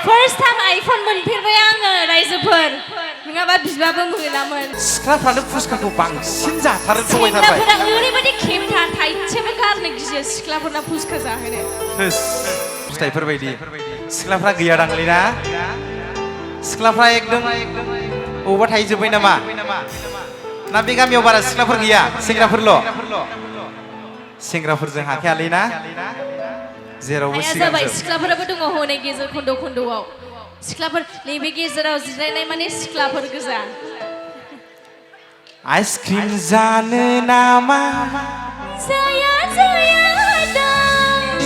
First time iPhone मोनफेरबाय आङो रायजोफोर नङाबा बिबाबो मोनामोन सिख्लाफ्रानो फुसखाखौ बांसिन जाथारो थगायथारबाय सिख्लाफोरा ओरैबायदि खेमथा थाइसेबो गारनो गियो सिख्लाफोरना फुसखा जाहोनो फिथाइफोर बायदि सिख्लाफ्रा गैया दांलै ना सिख्लाफ्रा एकदम अबावबा थाहैजोब्बाय नामा ना बे गामियाव बारा सिख्लाफोर गैया सेंग्राफोरल' सेंग्राफोरजों हाखायालै ना जेरावबो जाबाय सिख्लाफोराबो दङ हनै गेजेर खन्द' खन्द'आव सिख्लाफोर नैबे गेजेराव जिरायनाय माने सिख्लाफोर गोजा आइसक्रिम जानो नामा जाया जाया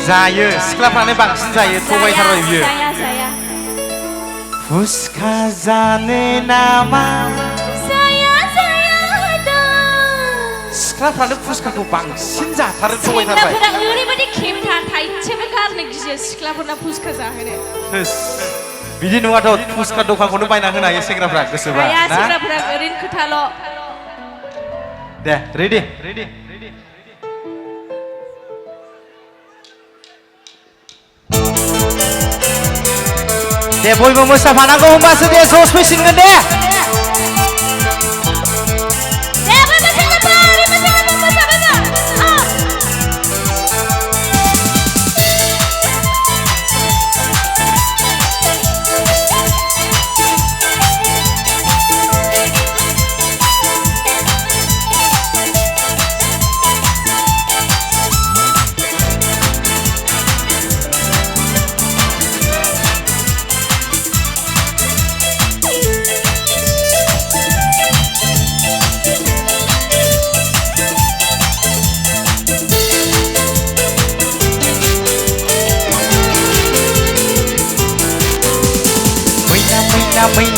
जायो सिख्लाफ्रानो बांसिन जायो थगायथारबाय बियो जाया जाया फुसखा जानो नामा जाया जाया सिख्लाफ्रानो फुसखाखौ बांसिन जाथारो थगायथारबाय सेंग्राफोरा ओरैबायदि खेमथा थाइसेबो गारनो गियो सिख्लाफोरना फुसखा जाहोनो बिदि नङाथ' फुसखा दखानखौनो बायना होनो हायो सेंग्राफ्रा गोसोबा ना सेंग्राफोरा ओरैनो खोथाल' दे रेडि दे बयबो मोसाफानांगौ होमबासो दे जस फैसिगोन दे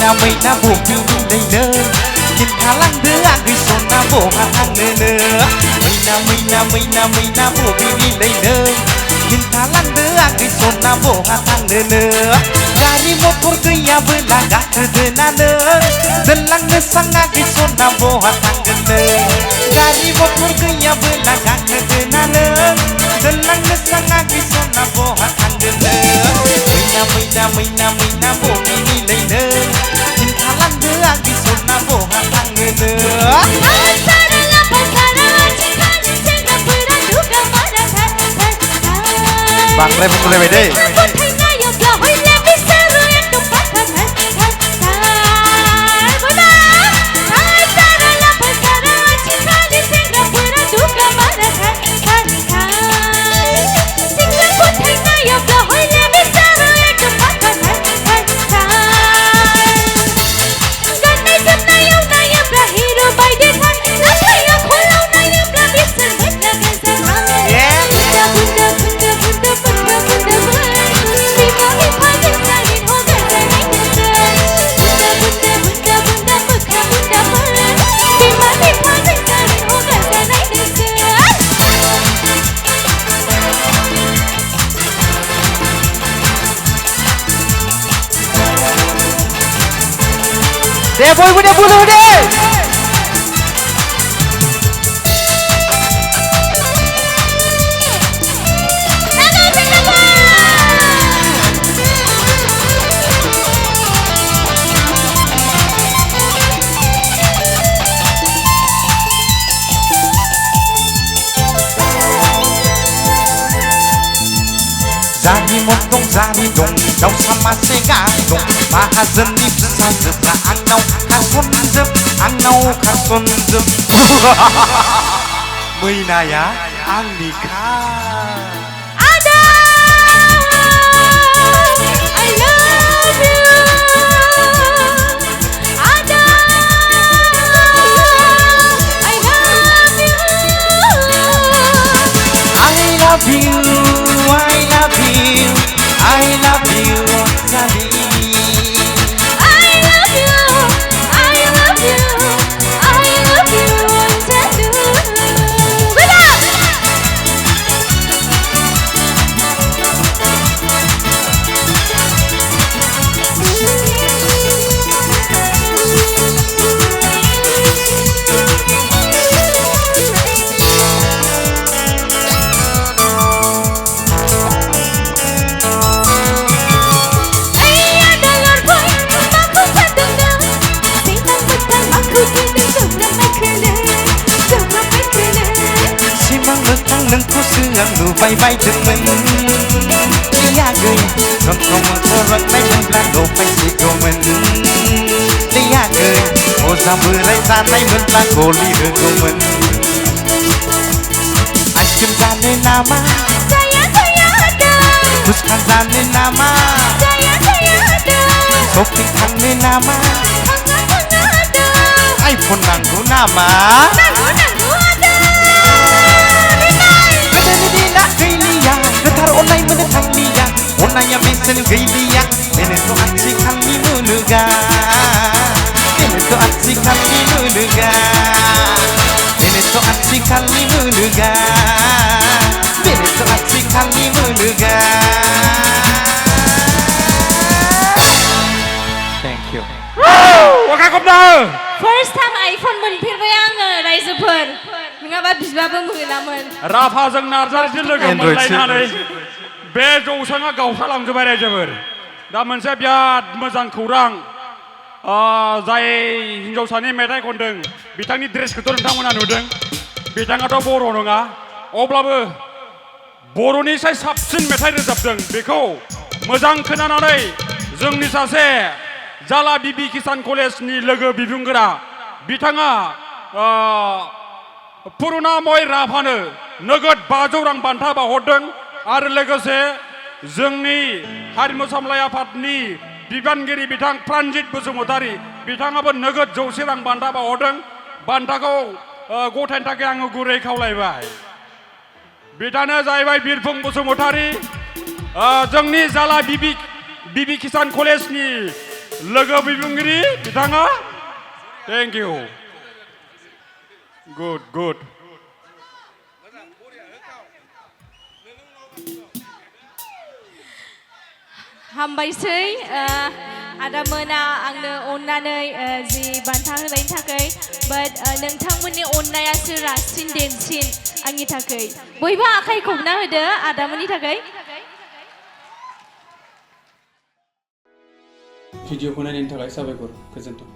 मैना बबेनिफ्रायनो खिन्थालांदो आगै सना बहा थांनोनो मैना बबेनिफ्रायनो खिन्थालांदो आगै सना बहा थांनोनो गारि मटर गैयाबोला गाखोदोनानो दोनलांनो सां आगै सना बहा थांगोननो गारि मटर गैयाबोला गाखोदोनानो दोनलांनो सां आगै सना बहा थांगोननो मैना बबेनिफ्रायनो खिन्थालांदो आगै सना बहा थांनोनो बांद्राय बुंलायबाय दै deh boy deh bulu deh जारि दं दाउसा मासे गादं माहाजोननि फिसाजोफ्रा आंनाव खारसनजोब मैनाया आंनिखा आदा I love you आदा I love you Sally बाय बायदोंमोन दैया गैया जोंखौ मोसोरनाय मोनब्ला दफायसिगौमोन दैया गैया अजा बोराय जानाय मोनब्ला गलि होगौमोन आइसक्रिम जानो नामा जाया जाया होदों फुचका जानो नामा जाया जाया होदों शपिं थांनो नामा थाङा थाङा होदों आइफन नांगौ नामा नांगौ नांगौ होदों गोदोनि दिना गैलिया गोथार अननाय मोननो थांलिया अननाया बेसेन गैलिया बेनोथ' आथिखालनि मुलुगा बेनोथ' आथिखालनि मुलुगा बेनोथ' आथिखालनि मुलुगा बेनोथ' आथिखालनि मुलुगा थेंक इउ अखा खबना फार्स्ट टाइम आइफन मोनफेरबाय आङो रायजोफोर नङाबा बिबाबो मोनामोन राभाजों नार्जारिजों लोगो Android मोनलायनानै बे जौसाङा गावस्रालांजोबबाय रायजोफोर दा मोनसे बिराद मोजां खौरां जाय हिन्जावसानि मेथाइ खनदों बिथांनि ड्रेसखौथ' नोंथांमोना नुदों बिथाङाथ' बर' नङा अब्लाबो बर'निसाय साबसिन मेथाइ रोजाबदों बेखौ मोजां खोनानानै जोंनि सासे जाला बिबि किसान कलेजनि लोगो बिबुंगोरा बिथाङा पुरुनामय राभानो नोगोद 500 रां बान्था बाहरदों आरो लोगोसे जोंनि हारिमु सामलाय आफादनि बिबानगिरि बिथां प्रानजित बसुमतारी बिथाङाबो नोगोद 100 रां बान्था बाहरदों बान्थाखौ गथायनो थाखाय आङो गुरै खावलायबाय बिथाङानो जाहैबाय बिरफुं बसुमतारी जोंनि जाला बिबि किसान कलेजनि लोगो बिबुंगिरि बिथाङा थेंक इउ गुड गुड हामबायसै आदामोना आंनो अननानै जि बान्था होनायनि थाखाय बाट नोंथांमोननि अननायासो रासिन देरसिन आंनि थाखाय बयबो आखाइ खबना होदो आदामोननि थाखाय भिडिअखौ नायनायनि थाखाय साबायखर गोजोन्थों